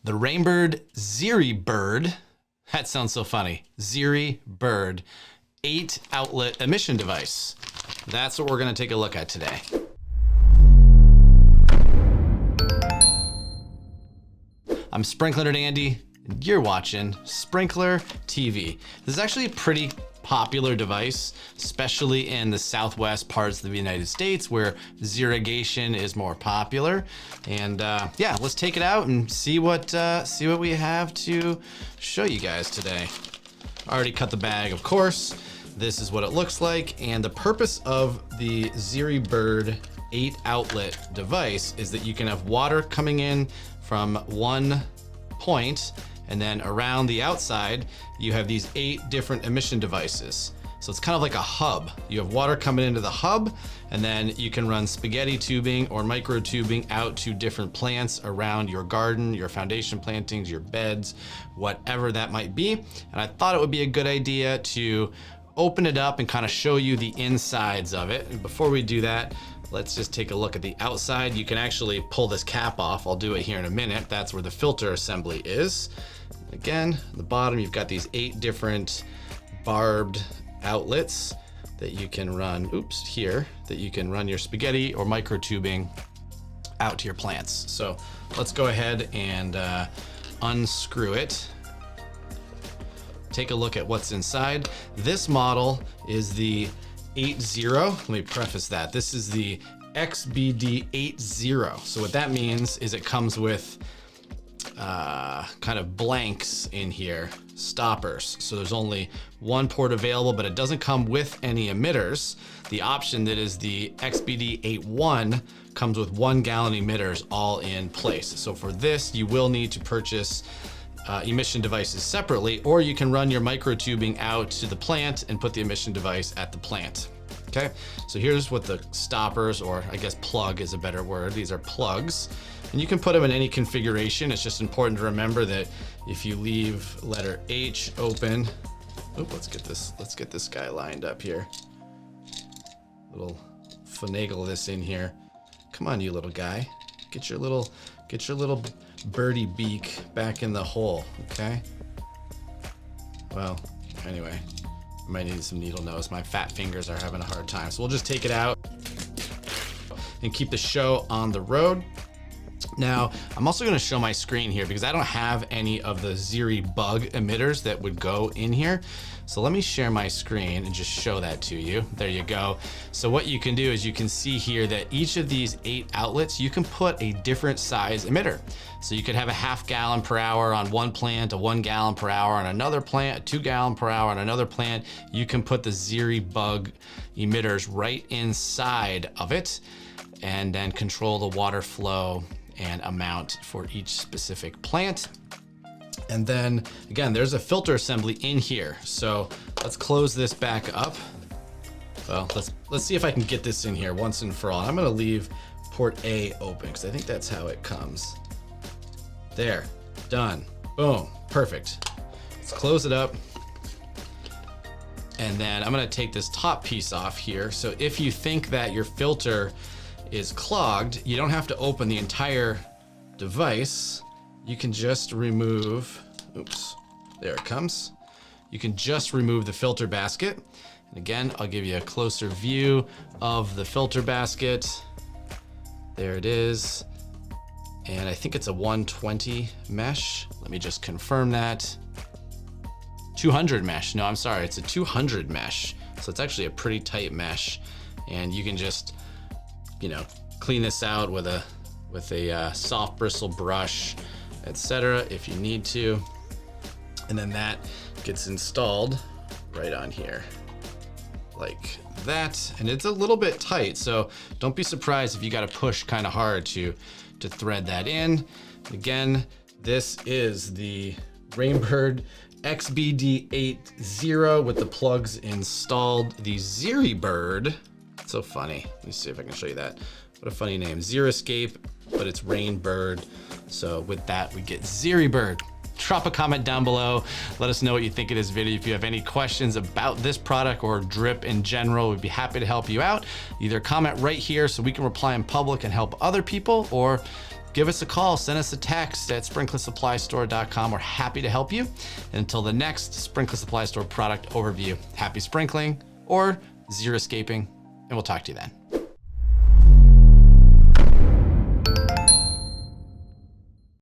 The Xeri-Bird Xeri-Bird, that sounds so funny, Xeri-Bird 8 outlet emission device. That's what we're gonna take a look at today. I'm Sprinkler Nerd Andy, and you're watching Sprinkler TV. This is actually a pretty popular device, especially in the southwest parts of the United States where Xerigation is more popular. And yeah, let's take it out and see what we have to show you guys today. I already cut the bag, of course. This is what it looks like. And the purpose of the Xeri-Bird 8 outlet device is that you can have water coming in from one point, and then around the outside, you have these 8 different emission devices. So it's kind of like a hub. You have water coming into the hub, and then you can run spaghetti tubing or micro tubing out to different plants around your garden, your foundation plantings, your beds, whatever that might be. And I thought it would be a good idea to open it up and kind of show you the insides of it. And before we do that, let's just take a look at the outside. You can actually pull this cap off. I'll do it here in a minute. That's where the filter assembly is. Again, at the bottom, you've got these 8 different barbed outlets that you can run, that you can run your spaghetti or micro tubing out to your plants. So let's go ahead and unscrew it. Take a look at what's inside. This model is the 80. Let me preface that. This is the XBD-80. So what that means is it comes with kind of blanks in here, stoppers. So there's only one port available, but it doesn't come with any emitters. The option that is the XBD-81 comes with 1 gallon emitters all in place. So for this, you will need to purchase emission devices separately, or you can run your micro tubing out to the plant and put the emission device at the plant. Okay, so here's what the stoppers, or I guess plug is a better word. These are plugs, and you can put them in any configuration. It's just important to remember that if you leave letter H open, let's get this guy lined up here. Little finagle this in here. Come on, you little guy. Get your little birdie beak back in the hole, okay? Well, anyway, I might need some needle nose. My fat fingers are having a hard time. So we'll just take it out and keep the show on the road. Now, I'm also gonna show my screen here because I don't have any of the Xeri-Bug emitters that would go in here. So let me share my screen and just show that to you. There you go. So what you can do is you can see here that each of these 8 outlets, you can put a different size emitter. So you could have a 0.5 gallon per hour on one plant, a 1 gallon per hour on another plant, a 2 gallon per hour on another plant. You can put the Xeri-Bug emitters right inside of it and then control the water flow and amount for each specific plant. And then again, there's a filter assembly in here. So let's close this back up. Well, let's see if I can get this in here once and for all. I'm gonna leave port A open because I think that's how it comes. There, done, boom, perfect. Let's close it up. And then I'm gonna take this top piece off here. So if you think that your filter is clogged, you don't have to open the entire device. You can just remove, there it comes. You can just remove the filter basket. And again, I'll give you a closer view of the filter basket. There it is. And I think it's a 120 mesh. Let me just confirm that. 200 mesh, no, I'm sorry, it's a 200 mesh. So it's actually a pretty tight mesh. And you can just, clean this out with a soft bristle brush, etc. if you need to. And then that gets installed right on here like that. And it's a little bit tight, so don't be surprised if you got to push kind of hard to thread that in. Again, this is the Xeri-Bird XBD-80 with the plugs installed. The Xeri-Bird, so funny. Let me see if I can show you that. What a funny name, Xeriscape, but it's Xeri-Bird. So with that, we get Xeri-Bird. Drop a comment down below. Let us know what you think of this video. If you have any questions about this product or drip in general, we'd be happy to help you out. Either comment right here so we can reply in public and help other people, or give us a call, send us a text at sprinklersupply.store.com. We're happy to help you. And until the next Sprinkler Supply Store product overview, happy sprinkling or xeriscaping, and we'll talk to you then.